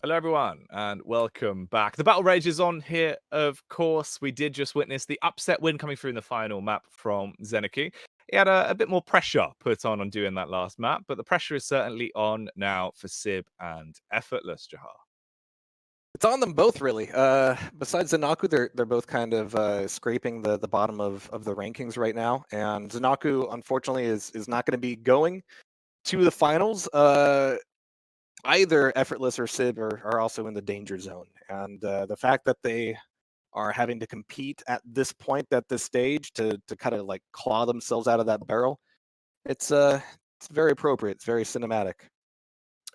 Hello, everyone, and welcome back. The battle rage is on here, of course. We did just witness the upset win coming through in the final map from Zeniku. He had a bit more pressure put on doing that last map, but the pressure is certainly on now for Sib and Effortless, Jahar. It's on them both, really. Besides Zanaku, they're both kind of scraping the bottom of the rankings right now, and Zanaku, unfortunately, is not going to be going to the finals. Either Effortless or Sib are also in the danger zone, and the fact that they are having to compete at this point, at this stage, to kind of like claw themselves out of that barrel, it's very appropriate. It's very cinematic.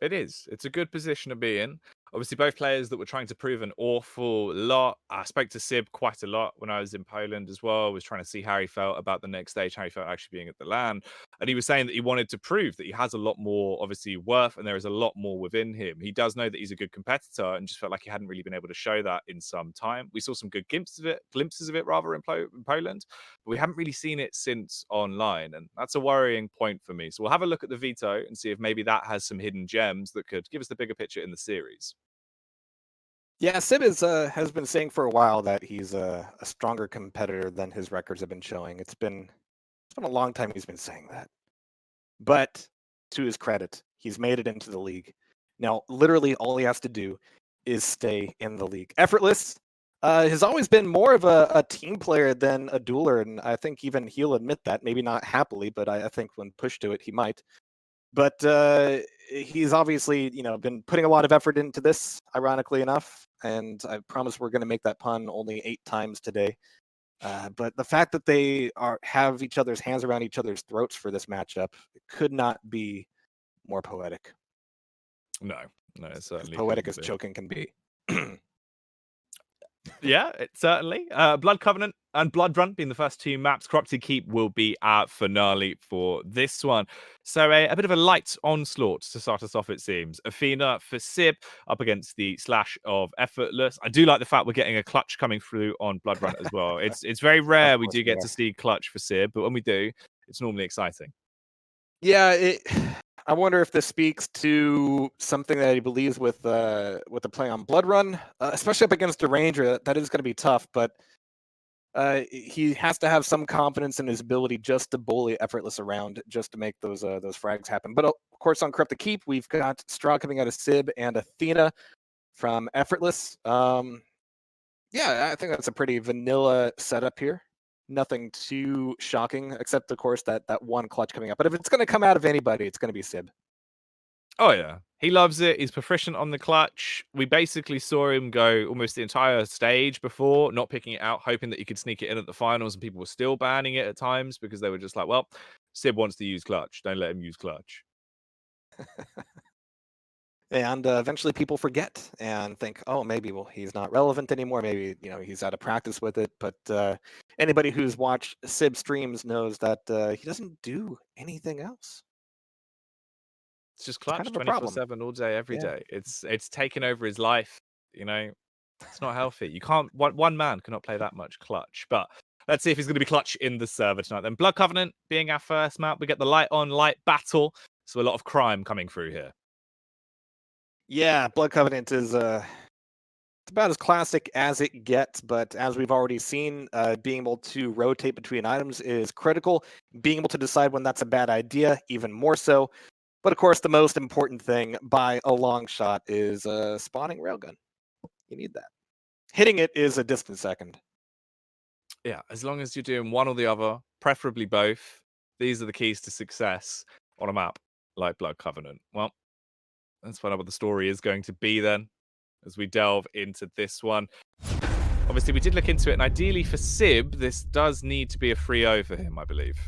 It is. It's a good position to be in. Obviously, both players that were trying to prove an awful lot. I spoke to Sib quite a lot when I was in Poland as well. I was trying to see how he felt about the next stage, how he felt actually being at the LAN. And he was saying that he wanted to prove that he has a lot more, obviously, worth, and there is a lot more within him. He does know that he's a good competitor and just felt like he hadn't really been able to show that in some time. We saw some good glimpses of it rather in Poland, but we haven't really seen it since online. And that's a worrying point for me. So we'll have a look at the veto and see if maybe that has some hidden gems that could give us the bigger picture in the series. Yeah, Sib has been saying for a while that he's a stronger competitor than his records have been showing. It's been a long time he's been saying that. But to his credit, he's made it into the league. Now, literally, all he has to do is stay in the league. Effortless has always been more of a team player than a dueler, and I think even he'll admit that. Maybe not happily, but I think when pushed to it, he might. But he's obviously, been putting a lot of effort into this, ironically enough. And I promise we're going to make that pun only 8 times today. But the fact that they have each other's hands around each other's throats for this matchup could not be more poetic. No, it As certainly poetic as couldn't be. choking can be. Yeah, it certainly. Blood Covenant and Blood Run being the first 2 maps. Corrupted Keep will be our finale for this one. So a bit of a light onslaught to start us off, it seems. Athena for Sib up against the Slash of Effortless. I do like the fact we're getting a clutch coming through on Blood Run as well. It's very Of rare we course do we get are. to see clutch for Sib, but when we do, it's normally exciting. Yeah, I wonder if this speaks to something that he believes with the play on Blood Run, especially up against a ranger. That is going to be tough, but he has to have some confidence in his ability just to bully Effortless around, just to make those frags happen. But of course, on Corrupt the Keep, we've got Straw coming out of Sib and Athena from Effortless. Yeah, I think that's a pretty vanilla setup here. Nothing too shocking, except of course that one clutch coming up. But if it's going to come out of anybody, it's going to be Sib. Oh yeah, he loves it. He's proficient on the clutch. We basically saw him go almost the entire stage before, not picking it out, hoping that he could sneak it in at the finals, and people were still banning it at times because they were just like, "Well, Sib wants to use clutch. Don't let him use clutch." And eventually people forget and think, oh, maybe he's not relevant anymore. Maybe he's out of practice with it. But anybody who's watched Sib streams knows that he doesn't do anything else. It's just It's kind clutch of a problem. 24/7 all day, every Yeah. day. It's taken over his life. It's not healthy. You can't one man cannot play that much clutch. But let's see if he's going to be clutch in the server tonight. Then Blood Covenant being our first map, we get the light on light battle. So a lot of crime coming through here. Yeah, Blood Covenant is it's about as classic as it gets, but as we've already seen, being able to rotate between items is critical. Being able to decide when that's a bad idea, even more so. But of course, the most important thing by a long shot is spawning railgun. You need that. Hitting it is a distant second. Yeah, as long as you're doing one or the other, preferably both, these are the keys to success on a map like Blood Covenant. Well, let's find out what the story is going to be then as we delve into this one. Obviously, we did look into it, and ideally for Sib, this does need to be a 3-0 for him, I believe.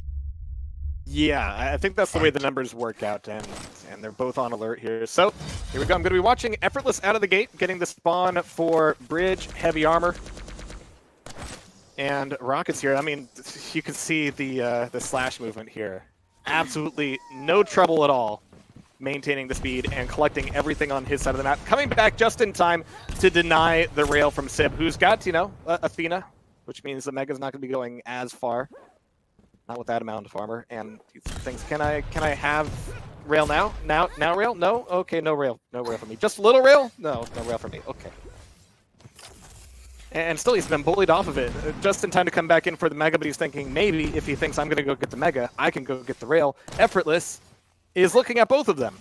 Yeah, I think that's the way the numbers work out, and they're both on alert here. So here we go. I'm going to be watching Effortless out of the gate, getting the spawn for Bridge, Heavy Armor, and Rockets here. I mean, you can see the slash movement here. Absolutely no trouble at all maintaining the speed and collecting everything on his side of the map. Coming back just in time to deny the rail from Sib, who's got, Athena, which means the Mega's not going to be going as far. Not with that amount of armor. And he thinks, can I have rail now. Now rail? No? Okay, no rail. No rail for me. Just a little rail? No rail for me. Okay. And still, he's been bullied off of it. Just in time to come back in for the Mega, but he's thinking maybe if he thinks I'm going to go get the Mega, I can go get the rail. Effortless is looking at both of them.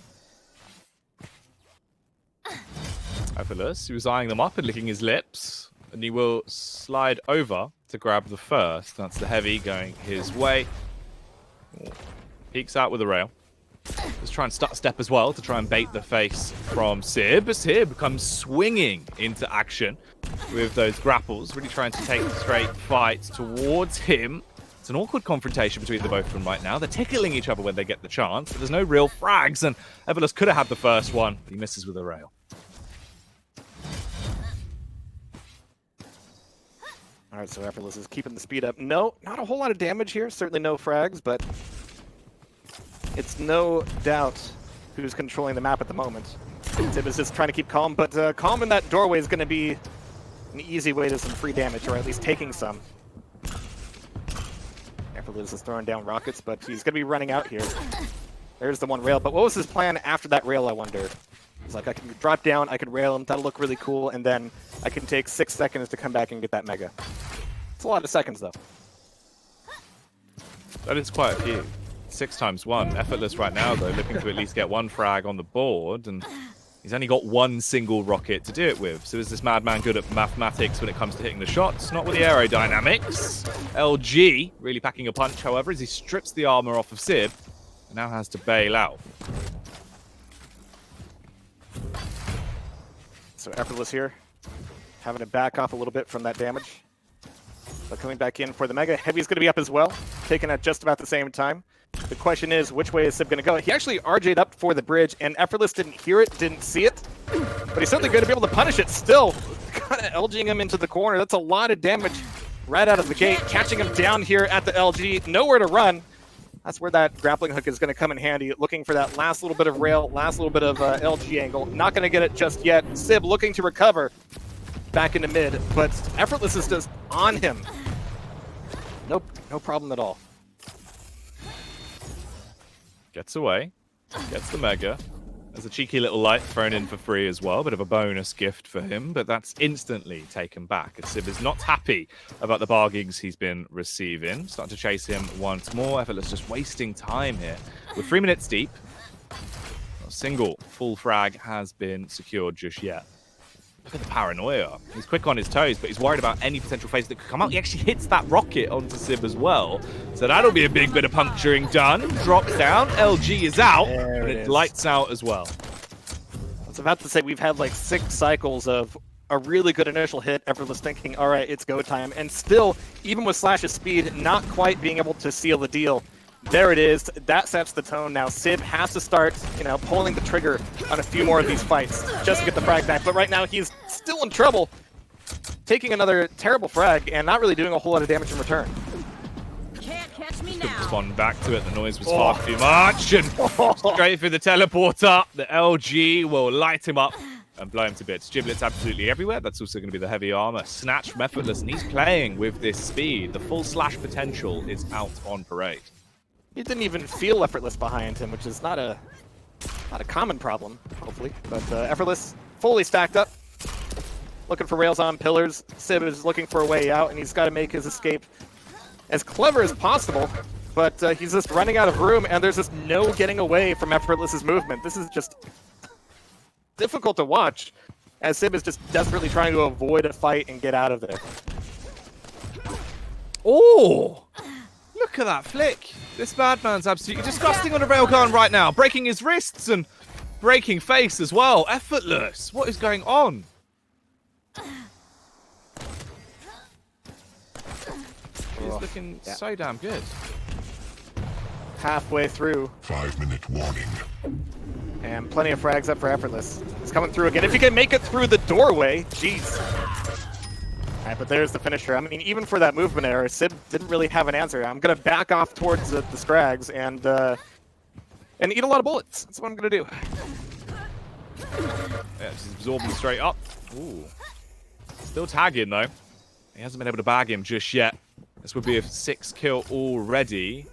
Effortless, he was eyeing them up and licking his lips, and he will slide over to grab the first. That's the heavy going his way. Peeks out with the rail. Let's try and step as well to try and bait the face from Sib. Sib comes swinging into action with those grapples, really trying to take the straight fight towards him. It's an awkward confrontation between the both of them right now. They're tickling each other when they get the chance, but there's no real frags, and Effortless could have had the first one, but he misses with a rail. All right, so Effortless is keeping the speed up. No, not a whole lot of damage here. Certainly no frags, but it's no doubt who's controlling the map at the moment. Sib is just trying to keep calm, but calm in that doorway is going to be an easy way to some free damage, or at least taking some. Effortless is throwing down rockets, but he's going to be running out here. There's the one rail, but what was his plan after that rail, I wonder? He's like, I can drop down, I could rail him, that'll look really cool, and then I can take 6 seconds to come back and get that Mega. It's a lot of seconds, though. That is quite a few. 6 times 1. Effortless right now, though, looking to at least get one frag on the board, and he's only got one single rocket to do it with. So is this madman good at mathematics when it comes to hitting the shots? Not with the aerodynamics. LG really packing a punch, however, as he strips the armor off of Sib, and now has to bail out. So Effortless here, having to back off a little bit from that damage. But coming back in for the Mega. Heavy's going to be up as well, taken at just about the same time. The question is, which way is Sib going to go? He actually RJ'd up for the bridge, and Effortless didn't hear it, didn't see it. But he's certainly going to be able to punish it still. Kind of LGing him into the corner. That's a lot of damage right out of the gate. Catching him down here at the LG. Nowhere to run. That's where that grappling hook is going to come in handy. Looking for that last little bit of rail, last little bit of LG angle. Not going to get it just yet. Sib looking to recover back into mid, but Effortless is just on him. Nope, no problem at all. Gets away, gets the Mega. There's a cheeky little light thrown in for free as well, bit of a bonus gift for him, but that's instantly taken back. As Sib is not happy about the bargains he's been receiving. Starting to chase him once more. Effortless just wasting time here. We're 3 minutes deep. Not a single full frag has been secured just yet. Look at the paranoia. He's quick on his toes, but he's worried about any potential phase that could come out. He actually hits that rocket onto Sib as well. So that'll be a big bit of puncturing done. Drops down. LG is out. And it lights out as well. I was about to say, we've had like 6 cycles of a really good initial hit. Effortless thinking, all right, it's go time. And still, even with Slash's speed, not quite being able to seal the deal. There it is. That sets the tone now. Sib has to start, pulling the trigger on a few more of these fights just to get the frag back. But right now, he's still in trouble, taking another terrible frag and not really doing a whole lot of damage in return. Can't catch me Couldn't now. respond back to it. The noise was far too much. And straight through the teleporter. The LG will light him up and blow him to bits. Giblets absolutely everywhere. That's also going to be the heavy armor. Snatch from Effortless, and he's playing with this speed. The full Slash potential is out on parade. He didn't even feel Effortless behind him, which is not a common problem, hopefully. But Effortless fully stacked up, looking for rails on pillars. Sib is looking for a way out, and he's got to make his escape as clever as possible. But he's just running out of room, and there's just no getting away from Effortless's movement. This is just difficult to watch, as Sib is just desperately trying to avoid a fight and get out of there. Oh! Look at that flick. This madman's absolutely disgusting on a railgun right now. Breaking his wrists and breaking face as well. Effortless. What is going on? He's looking so damn good. Halfway through. 5-minute warning. And plenty of frags up for Effortless. He's coming through again. If he can make it through the doorway, jeez. All right, but there's the finisher. I mean, even for that movement error, Sib didn't really have an answer. I'm going to back off towards the Scrags and eat a lot of bullets. That's what I'm going to do. Yeah, just absorbing straight up. Ooh. Still tagging, though. He hasn't been able to bag him just yet. This would be a 6 kill already.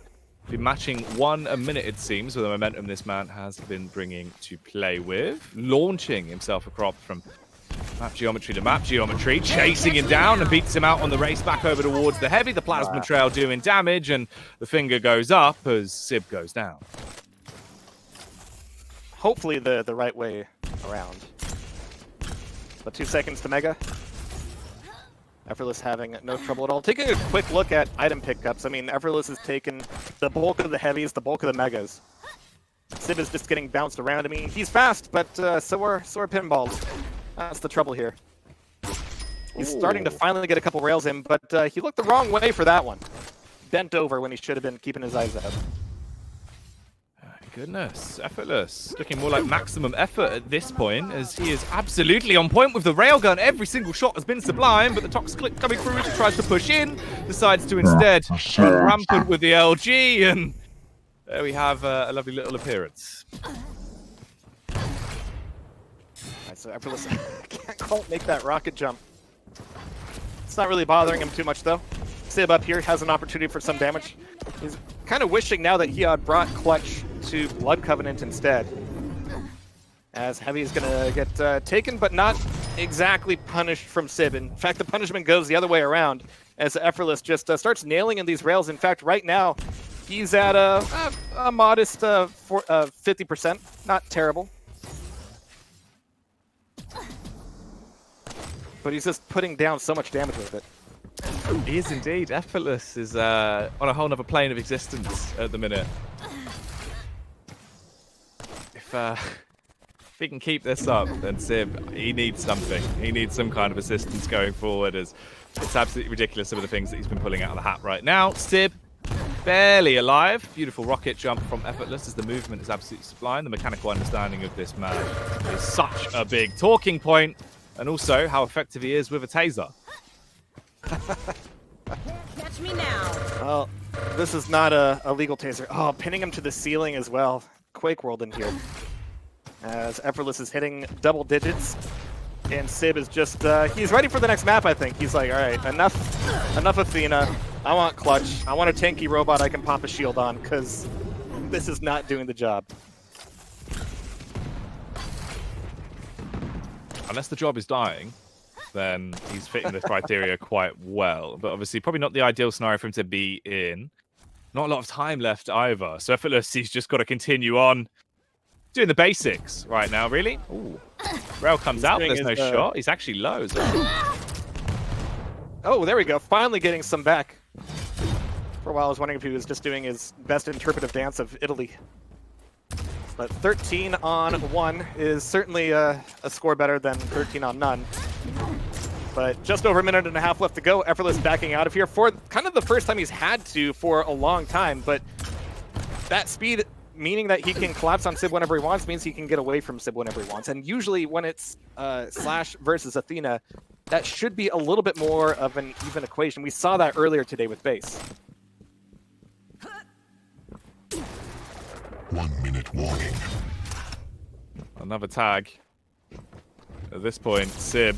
Been matching 1 a minute, it seems, with the momentum this man has been bringing to play with. Launching himself across from map geometry to map geometry, chasing him down and beats him out on the race back over towards the heavy. The plasma trail doing damage, and the finger goes up as Sib goes down. Hopefully the right way around. But 2 seconds to Mega. Effortless having no trouble at all. Taking a quick look at item pickups. I mean, Effortless has taken the bulk of the heavies, the bulk of the megas. Sib is just getting bounced around. I mean, he's fast, but so are pinballs. That's the trouble here. He's starting to finally get a couple rails in, but he looked the wrong way for that one. Bent over when he should have been keeping his eyes out. Goodness, Effortless. Looking more like maximum effort at this point, as he is absolutely on point with the railgun. Every single shot has been sublime, but the Tox click coming through as he tries to push in, decides to instead run rampant with the LG, and there we have a lovely little appearance. Alright, so Effortless can't quite make that rocket jump. It's not really bothering him too much, though. Sib up here has an opportunity for some damage. He's kind of wishing now that he had brought Clutch to Blood Covenant instead. As Heavy is going to get taken, but not exactly punished from Sib. In fact, the punishment goes the other way around, as Effortless just starts nailing in these rails. In fact, right now, he's at a modest 50%. Not terrible. But he's just putting down so much damage with it. He is indeed. Effortless is on a whole other plane of existence at the minute. If he can keep this up, then Sib, he needs something. He needs some kind of assistance going forward, as it's absolutely ridiculous some of the things that he's been pulling out of the hat right now. Sib, barely alive. Beautiful rocket jump from Effortless, as the movement is absolutely sublime. The mechanical understanding of this man is such a big talking point, and also how effective he is with a taser. Catch me now. Well, this is not a legal taser. Oh, pinning him to the ceiling as well. Quake world in here. As Effortless is hitting double digits. And Sib is just, he's ready for the next map, I think. He's like, all right, enough Athena. I want Clutch. I want a tanky robot I can pop a shield on, because this is not doing the job. Unless the job is dying, then he's fitting the criteria quite well. But obviously, probably not the ideal scenario for him to be in. Not a lot of time left either. So Effortless, he's just got to continue on doing the basics right now, really. Ooh. Rail comes out, there's no shot. He's actually low as well. Oh, there we go. Finally getting some back. For a while, I was wondering if he was just doing his best interpretive dance of Italy. But 13 on 1 is certainly a score better than 13 on none. But just over a minute and a half left to go. Effortless backing out of here for kind of the first time he's had to for a long time. But that speed, meaning that he can collapse on Sib whenever he wants, means he can get away from Sib whenever he wants. And usually when it's Slash versus Athena, that should be a little bit more of an even equation. We saw that earlier today with Base. 1 minute warning. Another tag. At this point, Sib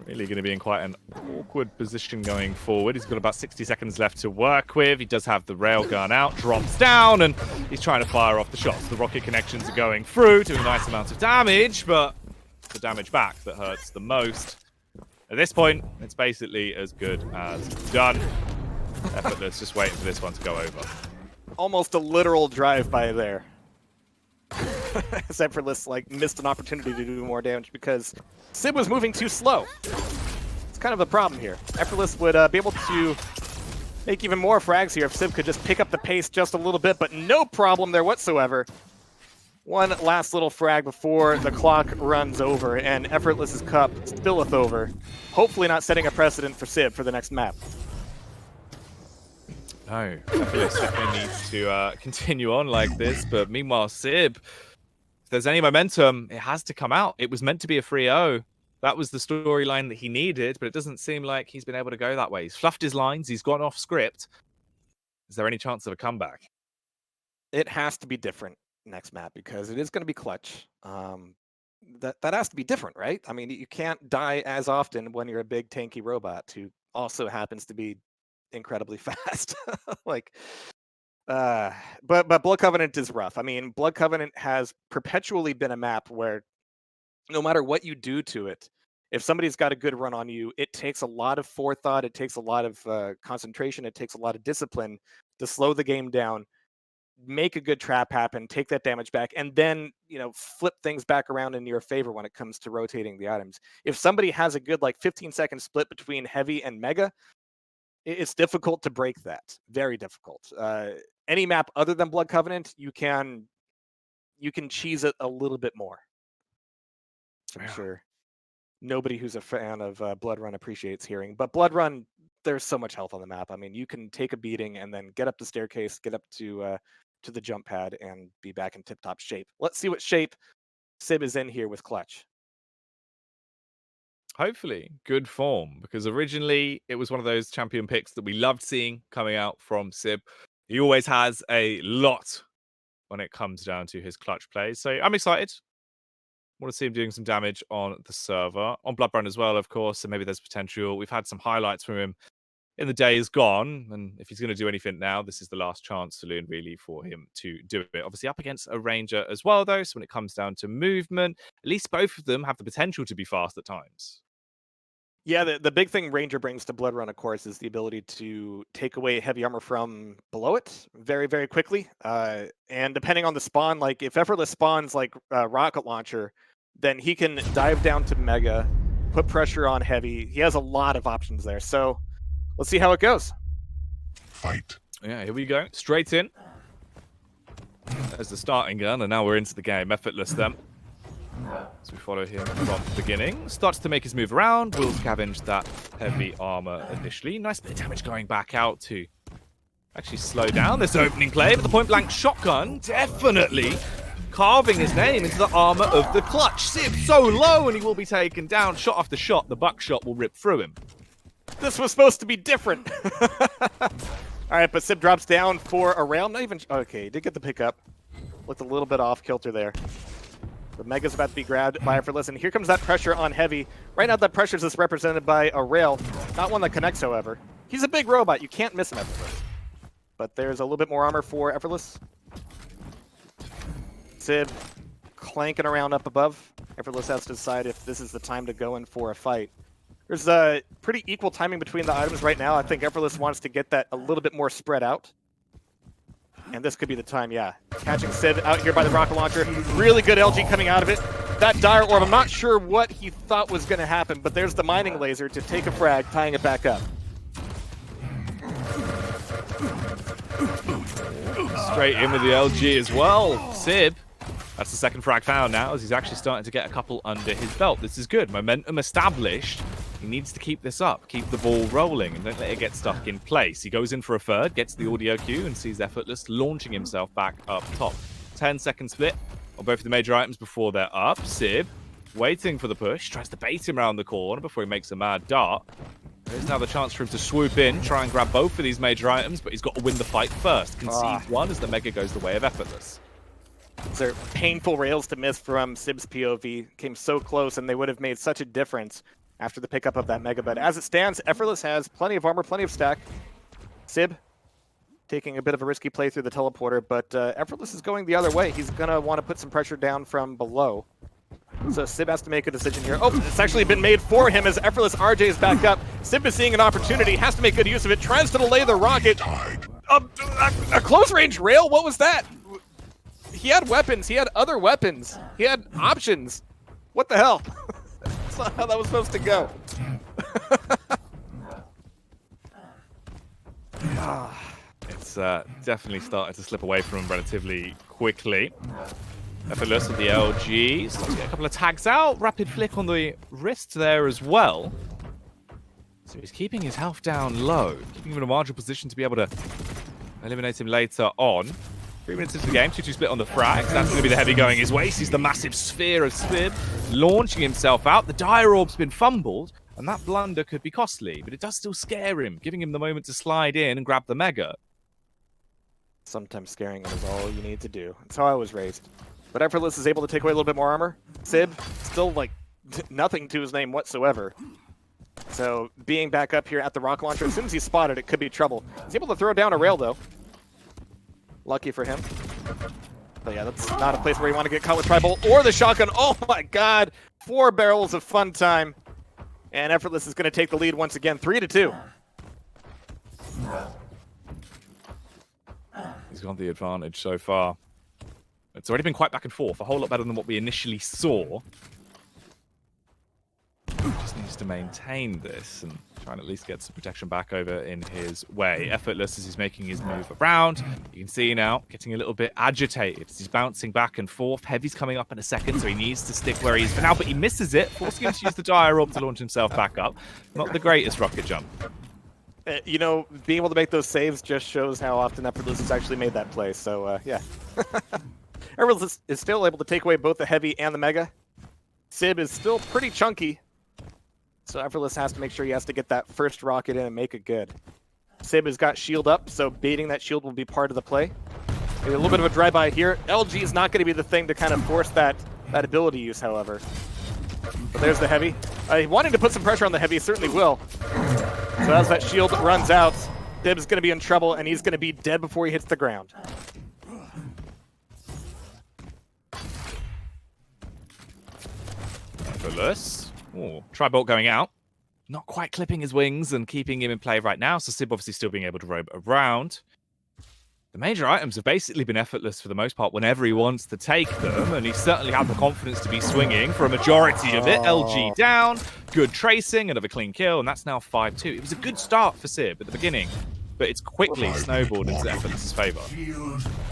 really going to be in quite an awkward position going forward. He's got about 60 seconds left to work with. He does have the railgun out, drops down, and he's trying to fire off the shots. The rocket connections are going through, doing a nice amount of damage, but the damage back that hurts the most. At this point, it's basically as good as done. Effortless, just waiting for this one to go over. Almost a literal drive-by there. Effortless missed an opportunity to do more damage because Sib was moving too slow. It's kind of a problem here. Effortless would be able to make even more frags here if Sib could just pick up the pace just a little bit, but no problem there whatsoever. One last little frag before the clock runs over and Effortless's cup spilleth over. Hopefully not setting a precedent for Sib for the next map. No, Effortless definitely needs to continue on like this, but meanwhile, Sib, if there's any momentum, it has to come out. It was meant to be a 3-0. That was the storyline that he needed, but it doesn't seem like he's been able to go that way. He's fluffed his lines, he's gone off script. Is there any chance of a comeback? It has to be different next map because it is going to be Clutch. That has to be different, right? I mean, you can't die as often when you're a big tanky robot who also happens to be incredibly fast. But Blood Covenant is rough. I mean, Blood Covenant has perpetually been a map where no matter what you do to it, if somebody's got a good run on you, it takes a lot of forethought, it takes a lot of concentration, it takes a lot of discipline to slow the game down, make a good trap happen, take that damage back, and then flip things back around in your favor when it comes to rotating the items. If somebody has a good 15-second split between heavy and mega, it's difficult to break that. Very difficult. Any map other than Blood Covenant, you can cheese it a little bit more. I'm sure nobody who's a fan of Blood Run appreciates hearing. But Blood Run, there's so much health on the map. I mean, you can take a beating and then get up the staircase, get up to the jump pad, and be back in tip-top shape. Let's see what shape Sib is in here with Clutch. Hopefully, good form, because originally it was one of those champion picks that we loved seeing coming out from Sib. He always has a lot when it comes down to his clutch plays. So I'm excited. Want to see him doing some damage on the server, on Bloodborne as well, of course. So maybe there's potential. We've had some highlights from him in the days gone, and if he's going to do anything now, this is the last chance, Saloon, really, for him to do it. Obviously, up against a Ranger as well, though. So when it comes down to movement, at least both of them have the potential to be fast at times. Yeah, the big thing Ranger brings to Blood Run, of course, is the ability to take away heavy armor from below it very, very quickly. And depending on the spawn, if Effortless spawns Rocket Launcher, then he can dive down to Mega, put pressure on Heavy. He has a lot of options there. So let's see how it goes. Fight. Yeah, here we go. Straight in. There's the starting gun, and now we're into the game. Effortless then. So we follow him from the beginning. Starts to make his move around. Will scavenge that heavy armor initially. Nice bit of damage going back out to actually slow down this opening play. But the point-blank shotgun definitely carving his name into the armor of the Clutch. Sib so low, and he will be taken down. Shot after shot, the buckshot will rip through him. This was supposed to be different. All right, but Sib drops down for a rail. Not even... Okay, he did get the pickup. Looked a little bit off kilter there. The Mega's about to be grabbed by Effortless, and here comes that pressure on Heavy. Right now, that pressure is just represented by a rail. Not one that connects, however. He's a big robot. You can't miss him, Effortless. But there's a little bit more armor for Effortless. Sib clanking around up above. Effortless has to decide if this is the time to go in for a fight. There's a pretty equal timing between the items right now. I think Effortless wants to get that a little bit more spread out. And this could be the time, yeah. Catching Sib out here by the rocket launcher. Really good LG coming out of it. That dire orb, I'm not sure what he thought was going to happen, but there's the mining laser to take a frag, tying it back up. Straight in with the LG as well. Sib, that's the second frag found now, as he's actually starting to get a couple under his belt. This is good. Momentum established. He needs to keep this up, keep the ball rolling, and don't let it get stuck in place. He goes in for a third, gets the audio cue, and sees Effortless launching himself back up top. 10-second split on both of the major items before they're up. Sib, waiting for the push, tries to bait him around the corner before he makes a mad dart. There's now the chance for him to swoop in, try and grab both of these major items, but he's got to win the fight first. Concedes one as the Mega goes the way of Effortless. These are painful rails to miss from Sib's POV. Came so close, and they would have made such a difference after the pickup of that Mega. But as it stands, Effortless has plenty of armor, plenty of stack. Sib taking a bit of a risky play through the teleporter, but Effortless is going the other way. He's going to want to put some pressure down from below. So Sib has to make a decision here. Oh, it's actually been made for him as Effortless RJ is back up. Sib is seeing an opportunity, has to make good use of it, tries to delay the rocket. A close range rail? What was that? He had weapons. He had other weapons. He had options. What the hell? That's not how that was supposed to go. It's definitely started to slip away from him relatively quickly. Effortless with the LG. Starts to get a couple of tags out. Rapid flick on the wrist there as well. So he's keeping his health down low, keeping him in a marginal position to be able to eliminate him later on. 3 minutes into the game, 2-2 split on the frags. That's going to be the Heavy going his way. Sees the massive sphere of Sib launching himself out. The dire orb's been fumbled, and that blunder could be costly, but it does still scare him, giving him the moment to slide in and grab the Mega. Sometimes scaring him is all you need to do. That's how I was raised. But Effortless is able to take away a little bit more armor. Sib, still nothing to his name whatsoever. So being back up here at the rocket launcher, as soon as he's spotted, it could be trouble. He's able to throw down a rail, though. Lucky for him. But yeah, that's not a place where you want to get caught with Tribal or the shotgun. Oh my god! 4 barrels of fun time. And Effortless is going to take the lead once again, 3-2. He's got the advantage so far. It's already been quite back and forth, a whole lot better than what we initially saw. Just needs to maintain this and try and at least get some protection back over in his way. Effortless as he's making his move around. You can see now getting a little bit agitated as he's bouncing back and forth. Heavy's coming up in a second, so he needs to stick where he is for now, but he misses it, forcing him to use the dire orb to launch himself back up. Not the greatest rocket jump. You know, being able to make those saves just shows how often Effortless has actually made that play, so yeah. Effortless is still able to take away both the Heavy and the Mega. Sib is still pretty chunky, so Effortless has to make sure he has to get that first rocket in and make it good. Sib has got shield up, so baiting that shield will be part of the play. Maybe a little bit of a drive-by here. LG is not going to be the thing to kind of force that ability use, however. But there's the Heavy. Wanting to put some pressure on the Heavy, he certainly will. So as that shield runs out, Sib's going to be in trouble, and he's going to be dead before he hits the ground. Effortless. Oh, Tribolt going out. Not quite clipping his wings and keeping him in play right now, so Sib obviously still being able to roam around. The major items have basically been Effortless for the most part whenever he wants to take them, and he certainly had the confidence to be swinging for a majority of it. LG down, good tracing, another clean kill, and that's now 5-2. It was a good start for Sib at the beginning, but it's quickly snowballed into Effortless's favor.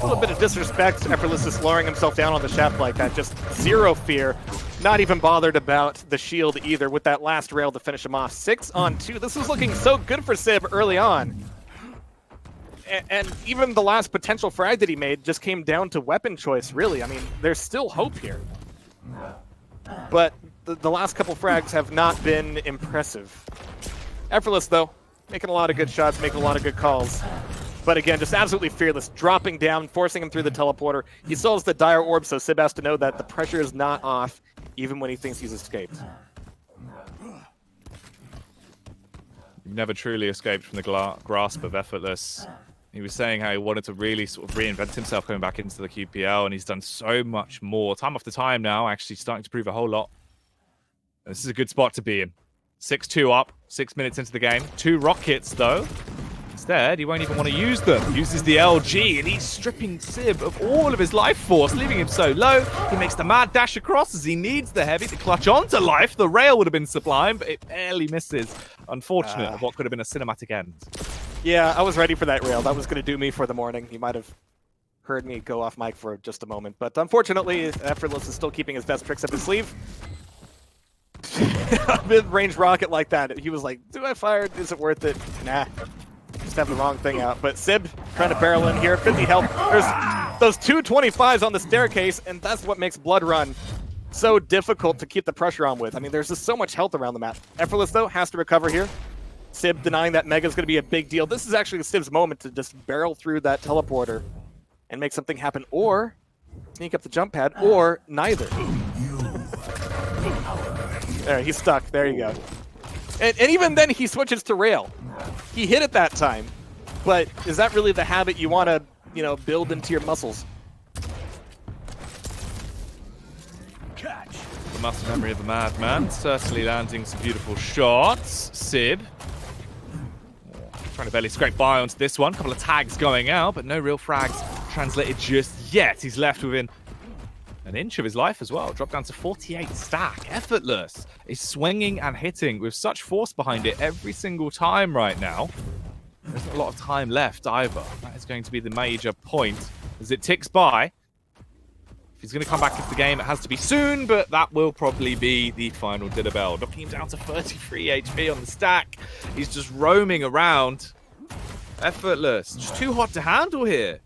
A little bit of disrespect. Effortless is lowering himself down on the shaft like that. Just zero fear. Not even bothered about the shield either with that last rail to finish him off. 6-on-2. This was looking so good for Sib early on. And even the last potential frag that he made just came down to weapon choice, really. I mean, there's still hope here. But the last couple frags have not been impressive. Effortless, though, making a lot of good shots, making a lot of good calls. But again, just absolutely fearless, dropping down, forcing him through the teleporter. He still has the dire orb, so Sib has to know that the pressure is not off, even when he thinks he's escaped. You've never truly escaped from the grasp of Effortless. He was saying how he wanted to really sort of reinvent himself coming back into the QPL, and he's done so much more. Time after time now, actually starting to prove a whole lot. And this is a good spot to be in. 6-2 up, 6 minutes into the game. 2 rockets, though. Instead, he won't even want to use them. Uses the LG, and he's stripping Sib of all of his life force, leaving him so low. He makes the mad dash across as he needs the Heavy to clutch onto life. The rail would have been sublime, but it barely misses. Unfortunate of what could have been a cinematic end. Yeah, I was ready for that rail. That was going to do me for the morning. You might have heard me go off mic for just a moment. But unfortunately, Effortless is still keeping his best tricks up his sleeve. A mid-range rocket like that, he was like, do I fire? Is it worth it? Nah. Just have the wrong thing out. But Sib trying to barrel in here. 50 health. There's those 2 25s on the staircase, and that's what makes Blood Run so difficult to keep the pressure on with. I mean, there's just so much health around the map. Effortless, though, has to recover here. Sib denying that Mega is going to be a big deal. This is actually Sib's moment to just barrel through that teleporter and make something happen, or sneak up the jump pad, or neither. There, he's stuck. There you go. And even then, he switches to rail. He hit it that time, but is that really the habit you want to, you know, build into your muscles? The muscle memory of a madman. Certainly landing some beautiful shots. Sib trying to barely scrape by onto this one. A couple of tags going out, but no real frags translated just yet. He's left within an inch of his life as well. Dropped down to 48 stack. Effortless is swinging and hitting with such force behind it every single time right now. There's not a lot of time left either. That is going to be the major point as it ticks by. If he's going to come back into the game, it has to be soon, but that will probably be the final dinner bell. Knocking him down to 33 HP on the stack. He's just roaming around. Effortless. Just too hot to handle here.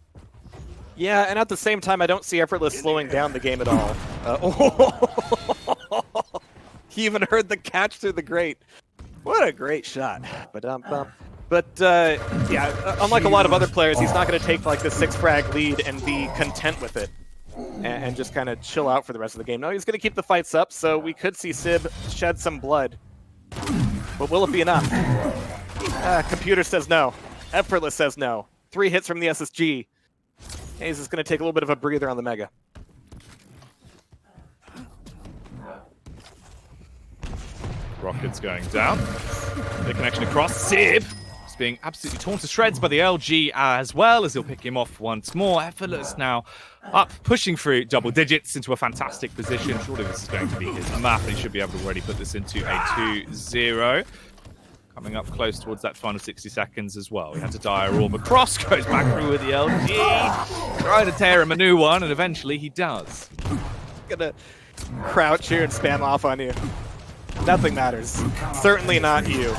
Yeah, and at the same time, I don't see Effortless slowing down the game at all. He even heard the catch through the grate. What a great shot. But yeah, unlike a lot of other players, he's not going to take like the 6 frag lead and be content with it and just kind of chill out for the rest of the game. No, he's going to keep the fights up, so we could see Sib shed some blood. But will it be enough? Computer says no. Effortless says no. 3 hits from the SSG. He's just going to take a little bit of a breather on the Mega. Rocket's going down. The connection across. Sib is being absolutely torn to shreds by the LG as well as he'll pick him off once more. Effortless now up, pushing through double digits into a fantastic position. Surely this is going to be his map, and he should be able to already put this into a 2-0. Coming up close towards that final 60 seconds as well. He had to diorama across, goes back through with the LG. Try to tear him a new one, and eventually he does. Gonna crouch here and spam off on you. Nothing matters. Certainly not you.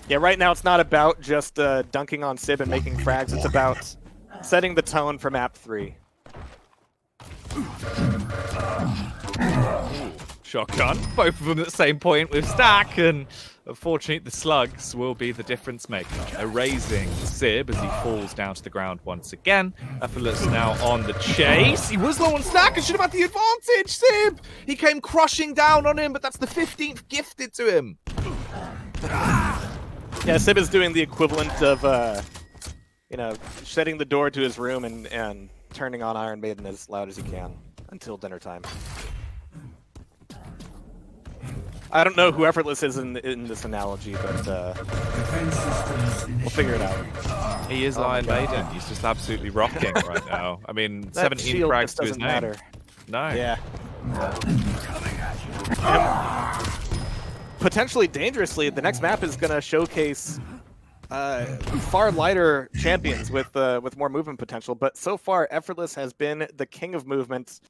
Yeah, right now it's not about just dunking on Sib and making frags. It's about setting the tone for map 3. Shotgun. Both of them at the same point with Stack, and unfortunately the slugs will be the difference maker. Erasing Sib as he falls down to the ground once again. Effortless now on the chase. He was low on Stack and should have had the advantage, Sib! He came crushing down on him, but that's the 15th gifted to him. Yeah, Sib is doing the equivalent of, shutting the door to his room and turning on Iron Maiden as loud as he can until dinner time. I don't know who Effortless is in this analogy, but we'll figure it out. He is Iron Maiden. He's just absolutely rocking right now. I mean, 17 frags to his name. Matter. No. Yeah. And potentially dangerously, the next map is going to showcase far lighter champions with more movement potential. But so far, Effortless has been the king of movements.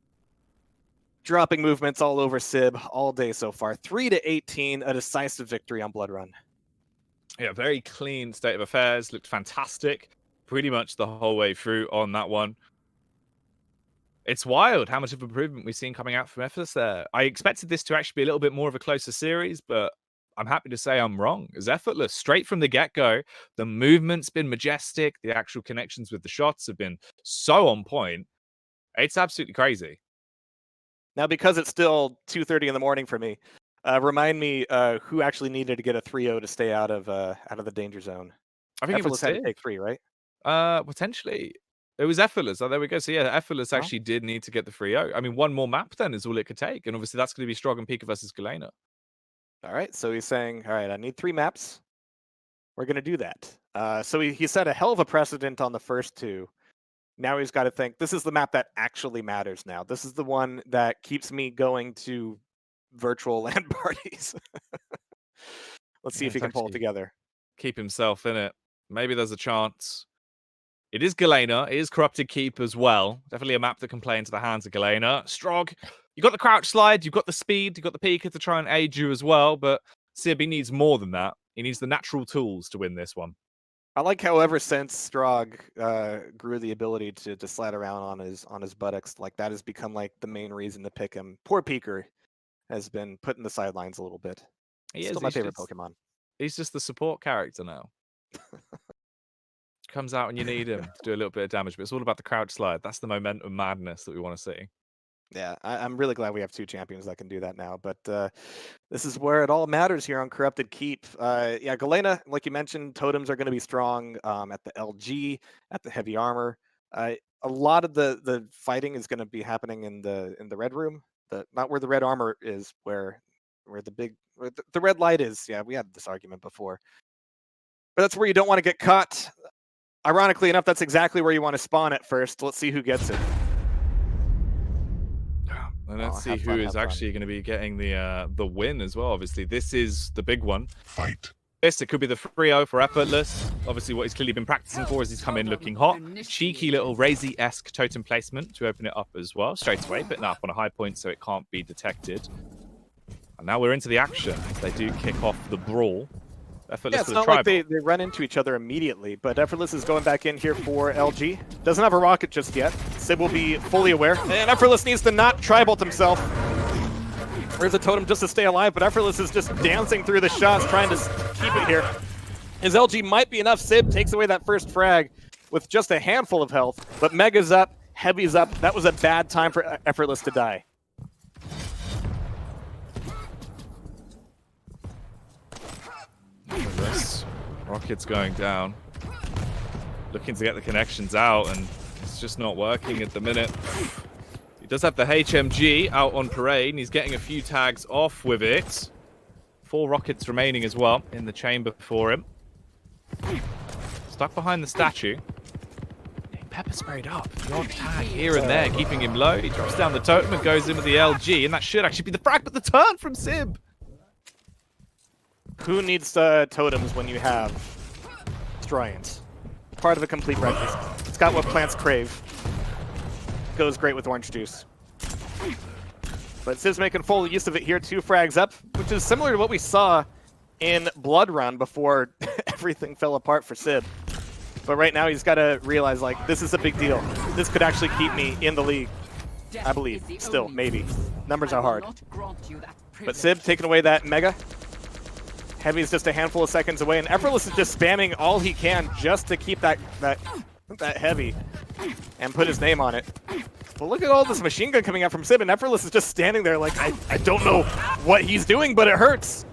Dropping movements all over Sib all day so far. 3-18, a decisive victory on Blood Run. Yeah, very clean state of affairs. Looked fantastic pretty much the whole way through on that one. It's wild how much of improvement we've seen coming out from Effortless there. I expected this to actually be a little bit more of a closer series, but I'm happy to say I'm wrong. As Effortless, straight from the get-go, the movement's been majestic. The actual connections with the shots have been so on point. It's absolutely crazy. Now, because it's still 2:30 in the morning for me, remind me who actually needed to get a 3-0 to stay out of the danger zone. I think Effortless it was had to take 3, right? potentially. It was Effortless. Oh, there we go. So yeah, Effortless Oh. actually did need to get the 3-0. I mean, one more map then is all it could take, and obviously that's going to be Strog and Pika versus Galena. All right, so he's saying, all right, I need 3 maps. We're going to do that. So he set a hell of a precedent on the first 2. Now he's got to think, this is the map that actually matters now. This is the one that keeps me going to virtual LAN parties. Let's see if he can pull it together. Keep himself in it. Maybe there's a chance. It is Galena. It is Corrupted Keep as well. Definitely a map that can play into the hands of Galena. Strog, you got the crouch slide, you've got the speed, you've got the Pika to try and aid you as well, but Sib, he needs more than that. He needs the natural tools to win this one. I like how ever since Strog grew the ability to slide around on his buttocks, like that has become like the main reason to pick him. Poor Peeker has been put in the sidelines a little bit. Still my favorite Pokemon. He's just the support character now. Comes out when you need him to do a little bit of damage, but it's all about the crouch slide. That's the momentum madness that we want to see. Yeah, I'm really glad we have 2 champions that can do that now. But this is where it all matters here on Corrupted Keep. Yeah, Galena, like you mentioned, totems are going to be strong at the LG, at the heavy armor. A lot of the fighting is going to be happening in the red room, not where the red armor is, where the red light is. Yeah, we had this argument before. But that's where you don't want to get caught. Ironically enough, that's exactly where you want to spawn at first. Let's see who gets it. And let's see who is actually going to be getting the win as well. Obviously, this is the big one. Fight. Yes, it could be the 3-0 for Effortless. Obviously, what he's clearly been practicing for is he's come in looking hot. Cheeky little Razy-esque totem placement to open it up as well. Straight away, putting that up on a high point so it can't be detected. And now we're into the action. They do kick off the brawl. Effortless, yeah, it's not like they run into each other immediately, but Effortless is going back in here for LG. Doesn't have a rocket just yet. Sib will be fully aware. And Effortless needs to not tri-bolt himself. There's a totem just to stay alive, but Effortless is just dancing through the shots, trying to keep it here. His LG might be enough. Sib takes away that first frag with just a handful of health, but Mega's up, Heavy's up. That was a bad time for Effortless to die. Rocket's going down. Looking to get the connections out, and It's just not working at the minute. He does have the HMG out on parade, and he's getting a few tags off with it. 4 rockets remaining as well in the chamber for him. Stuck behind the statue. Pepper sprayed up. The odd tag here and there, keeping him low. He drops down the totem and goes in with the LG, and that should actually be the frag, but the turn from Sib. Who needs totems when you have Destroyants? Part of a complete breakfast. It's got what plants crave. Goes great with orange juice. But Sib's making full use of it here. 2 frags up, which is similar to what we saw in Blood Run before everything fell apart for Sib. But right now he's got to realize, like, this is a big deal. This could actually keep me in the league. I believe. Still, maybe. Numbers are hard. But Sib taking away that Mega. Heavy's just a handful of seconds away, and Effortless is just spamming all he can just to keep that Heavy and put his name on it. But look at all this machine gun coming out from Sib, and Effortless is just standing there like, I don't know what he's doing, but it hurts.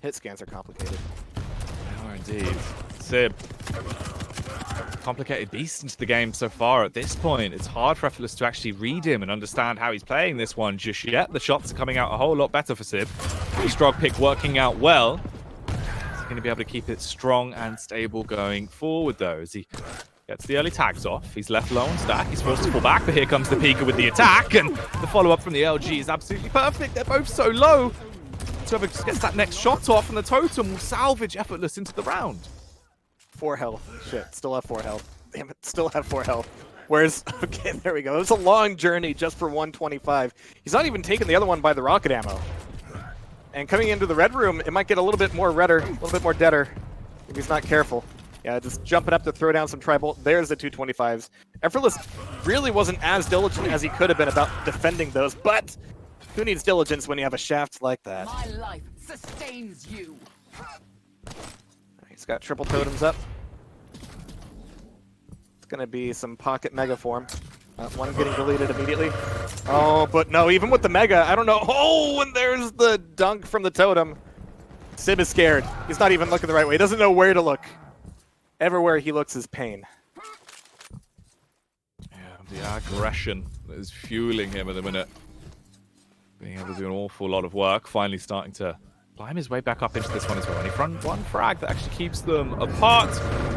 Hit scans are complicated. They are indeed. Sib. Complicated beast into the game so far at this point. It's hard for Effortless to actually read him and understand how he's playing this one just yet. The shots are coming out a whole lot better for Sib. The Strog pick working out well. He's going to be able to keep it strong and stable going forward, though, as he gets the early tags off. He's left low on stack. He's forced to fall back, but here comes the Pika with the attack, and the follow-up from the LG is absolutely perfect. They're both so low. Whoever just gets that next shot off, and the totem will salvage Effortless into the round. 4 health. Shit, still have 4 health. Damn it, still have 4 health. Where's... Okay, there we go. It was a long journey just for 125. He's not even taking the other one by the rocket ammo. And coming into the red room, it might get a little bit more redder, a little bit more deader, if he's not careful. Yeah, just jumping up to throw down some tri-bolt. There's the 225s. Effortless really wasn't as diligent as he could have been about defending those, but who needs diligence when you have a shaft like that? My life sustains you. He's got triple totems up. It's going to be some pocket mega form. One getting deleted immediately. Oh, but no, even with the mega, I don't know. Oh, and there's the dunk from the totem. Sib is scared. He's not even looking the right way. He doesn't know where to look. Everywhere he looks is pain. Yeah, the aggression that is fueling him at the minute. Being able to do an awful lot of work, finally starting to climb his way back up into this one as well. And he runs one frag that actually keeps them apart.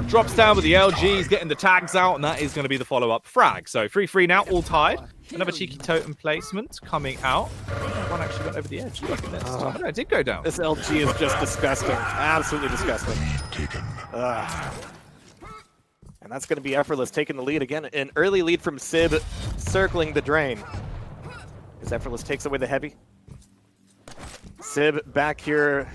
Drops down with the LGs, getting the tags out, and that is going to be the follow-up frag. So 3-3 now, all tied. Another cheeky totem placement coming out. One actually went over the edge. Look at this. Oh, no, it did go down. This LG is just disgusting. Absolutely disgusting. And that's going to be Effortless taking the lead again. An early lead from Sib circling the drain. As Effortless takes away the heavy. Sib back here.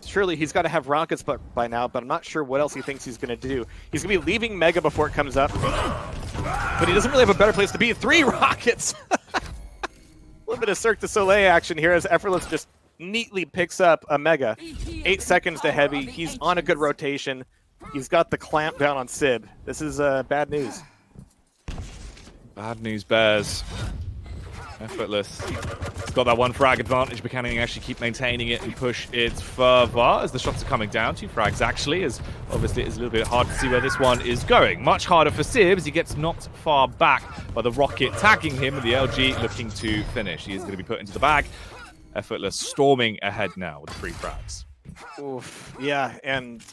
Surely he's got to have rockets by now, but I'm not sure what else he thinks he's going to do. He's going to be leaving Mega before it comes up. But he doesn't really have a better place to be. 3 rockets! A little bit of Cirque du Soleil action here as Effortless just neatly picks up a Mega. 8 seconds to heavy. He's on a good rotation. He's got the clamp down on Sib. This is bad news. Bad news bears. Effortless. He's got that 1 frag advantage, but can he actually keep maintaining it and push it further as the shots are coming down? 2 frags actually, as obviously it's a little bit hard to see where this one is going. Much harder for Sib as he gets knocked far back by the rocket tagging him, and the LG looking to finish. He is going to be put into the bag. Effortless storming ahead now with 3 frags. Oof. Yeah, and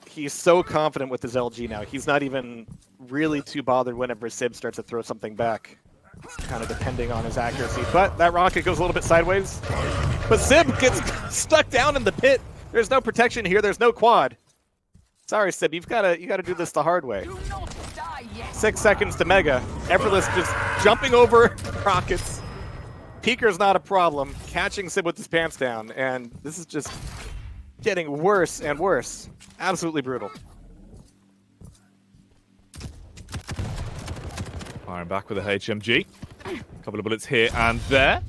he's so confident with his LG now. He's not even really too bothered whenever Sib starts to throw something back. It's kind of depending on his accuracy. But that rocket goes a little bit sideways. But Sib gets stuck down in the pit. There's no protection here. There's no quad. Sorry, Sib. You gotta do this the hard way. 6 seconds to Mega. Effortless just jumping over rockets. Peeker's not a problem. Catching Sib with his pants down. And this is just getting worse and worse. Absolutely brutal. Firing back with a HMG. A couple of bullets here and there.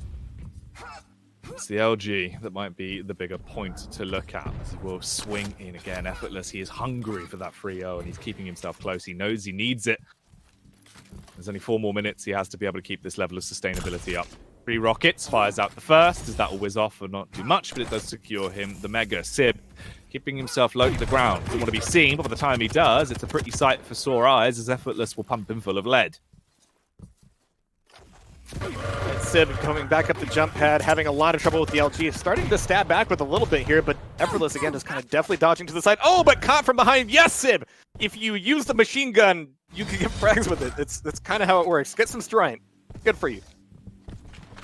It's the LG that might be the bigger point to look at. He will swing in again. Effortless. He is hungry for that 3-0 and he's keeping himself close. He knows he needs it. There's only 4 more minutes. He has to be able to keep this level of sustainability up. 3 rockets. Fires out the first as that will whiz off and not do much, but it does secure him the Mega. Sib keeping himself low to the ground. Doesn't want to be seen, but by the time he does, it's a pretty sight for sore eyes as Effortless will pump him full of lead. And Sib coming back up the jump pad, having a lot of trouble with the LG. Starting to stab back with a little bit here, but Effortless again just kind of definitely dodging to the side. Oh, but caught from behind. Yes, Sib! If you use the machine gun, you can get frags with it. That's kind of how it works. Get some strength. Good for you.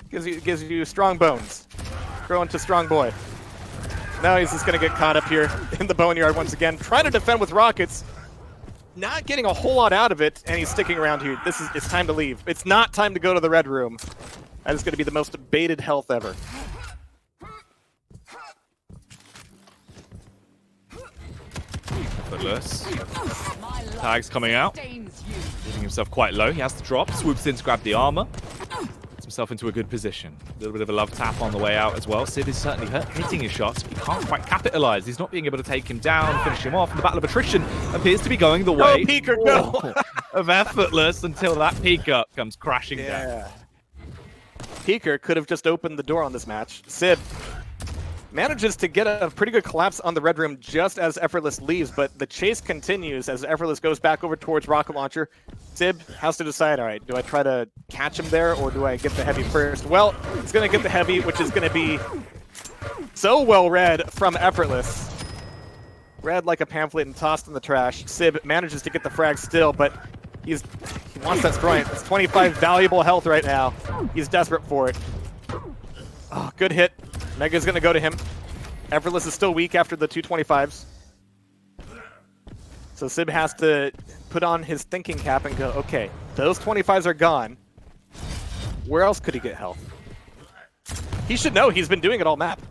Gives you strong bones. Grow into strong boy. Now he's just going to get caught up here in the boneyard once again. Trying to defend with rockets. Not getting a whole lot out of it, and he's sticking around here. It's time to leave. It's not time to go to the red room. That is going to be the most baited health ever. Effortless. Tags coming out. Leaving himself quite low. He has to drop. Swoops in to grab the armor. Puts himself into a good position. A little bit of a love tap on the way out as well. Sid is certainly hitting his shots, but he can't quite capitalize. He's not being able to take him down, finish him off. And the battle of attrition appears to be going the way Peeker, go! of Effortless until that peek up comes crashing down. Peeker could have just opened the door on this match. Sib manages to get a pretty good collapse on the red room just as Effortless leaves, but the chase continues as Effortless goes back over towards rocket launcher. Sib has to decide, all right, do I try to catch him there or do I get the heavy first? Well, it's going to get the heavy, which is going to be so well read from Effortless. Read like a pamphlet and tossed in the trash. Sib manages to get the frag still, but he wants that strength. It's 25 valuable health right now. He's desperate for it. Oh, good hit. Mega's going to go to him. Effortless is still weak after the 225s. So Sib has to put on his thinking cap and go, okay, those 25s are gone. Where else could he get health? He should know. He's been doing it all map.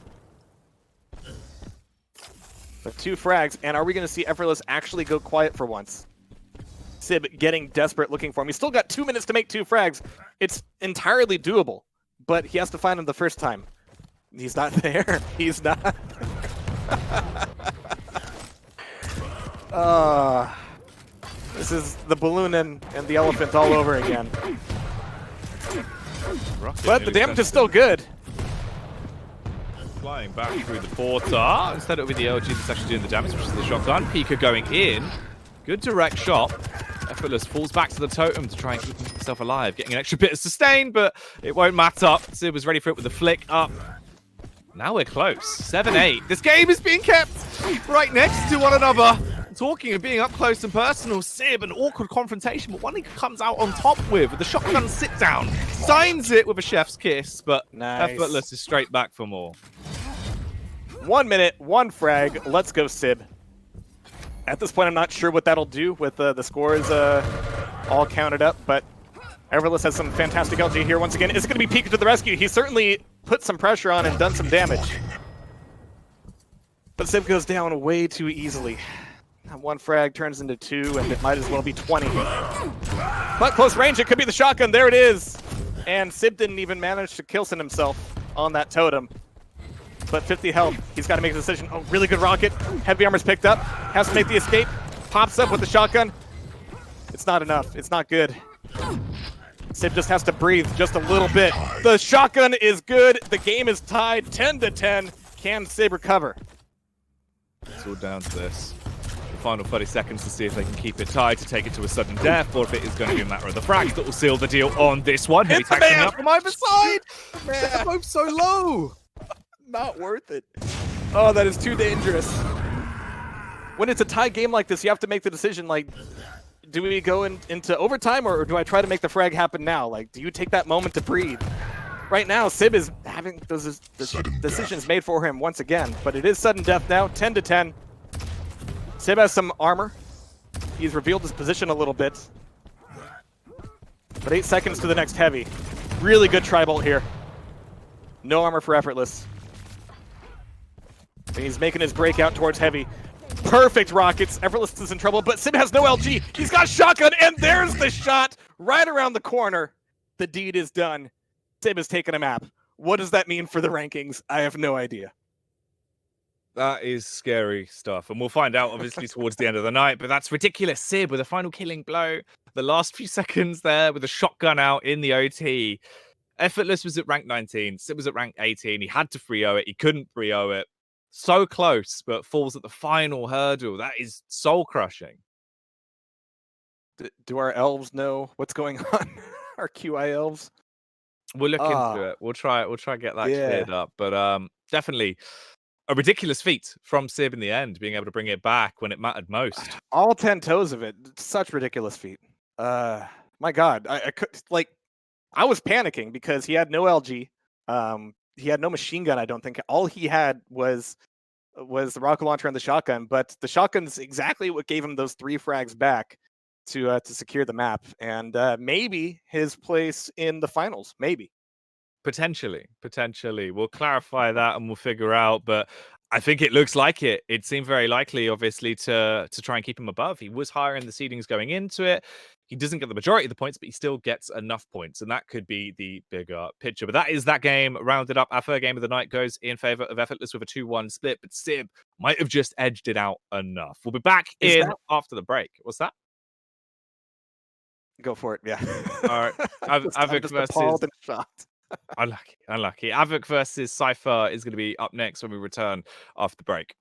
But 2 frags, and are we going to see Effortless actually go quiet for once? Sib getting desperate looking for him. He's still got 2 minutes to make 2 frags. It's entirely doable, but he has to find him the first time. He's not there. He's not. This is the balloon and the elephant all over again. But the damage is still good. Flying back through the portal. Instead it'll be the LG that's actually doing the damage, which is the shotgun. Pika going in. Good direct shot. Effortless falls back to the totem to try and keep himself alive. Getting an extra bit of sustain, but it won't matter. Sid was ready for it with the flick up. Now we're close. 7-8. This game is being kept right next to one another. Talking of being up close and personal, Sib, an awkward confrontation, but one he comes out on top with the shotgun sit down. Signs it with a chef's kiss, but nice. Effortless is straight back for more. 1 minute, 1 frag. Let's go, Sib. At this point, I'm not sure what that'll do with the scores all counted up, but Effortless has some fantastic LG here once again. Is it going to be Pika to the rescue? He certainly put some pressure on and done some damage. But Sib goes down way too easily. That 1 frag turns into 2, and it might as well be 20. But close range, it could be the shotgun. There it is. And Sib didn't even manage to kill himself on that totem. But 50 health. He's got to make a decision. Oh, really good rocket. Heavy armor's picked up. Has to make the escape. Pops up with the shotgun. It's not enough. It's not good. Sib just has to breathe just a little bit. The shotgun is good. The game is tied 10-10. Can Sib recover? It's all down to this. The final 30 seconds to see if they can keep it tied to take it to a sudden death, or if it is going to be a matter of the frags that will seal the deal on this one. Heavy tax coming up from either side. They're both so low. Not worth it. Oh, that is too dangerous. When it's a tie game like this, you have to make the decision, like, do we go into overtime, or do I try to make the frag happen now? Like, do you take that moment to breathe? Right now, Sib is having those decisions made for him once again, but it is sudden death now, 10-10. Sib has some armor. He's revealed his position a little bit. But 8 seconds to the next heavy. Really good tri-bolt here. No armor for Effortless. And he's making his breakout towards heavy. Perfect rockets. Effortless is in trouble, but Sib has no LG. He's got shotgun, and there's the shot right around the corner. The deed is done. Sib has taken a map. What does that mean for the rankings? I have no idea. That is scary stuff, and we'll find out obviously towards the end of the night, but that's ridiculous. Sib with a final killing blow. The last few seconds there with a shotgun out in the OT. Effortless was at rank 19. Sib was at rank 18. He had to 3-0 it. He couldn't 3-0 it. So close, but falls at the final hurdle. That is soul crushing. Do our elves know what's going on? Our QI elves? We'll look into Ah, it. We'll try and get that yeah. cleared up. But definitely a ridiculous feat from Sib in the end, being able to bring it back when it mattered most. All 10 toes of it. Such ridiculous feat. My God. I could like I was panicking because he had no LG. He had no machine gun, I don't think. All he had was the rocket launcher and the shotgun, but the shotgun's exactly what gave him those 3 frags back to secure the map, and maybe his place in the finals. Maybe. Potentially. We'll clarify that and we'll figure out. But I think it looks like it. It seemed very likely, obviously, to try and keep him above. He was higher in the seedings going into it. He doesn't get the majority of the points, but he still gets enough points, and that could be the bigger picture. But that is that game rounded up. Our third game of the night goes in favor of Effortless with a 2-1 split, but Sib might have just edged it out enough. We'll be back Is in that after the break. What's that? Go for it. Yeah. All right. I'm Avic just versus appalled and shocked. Unlucky. Avic versus Cypher is going to be up next when we return after the break.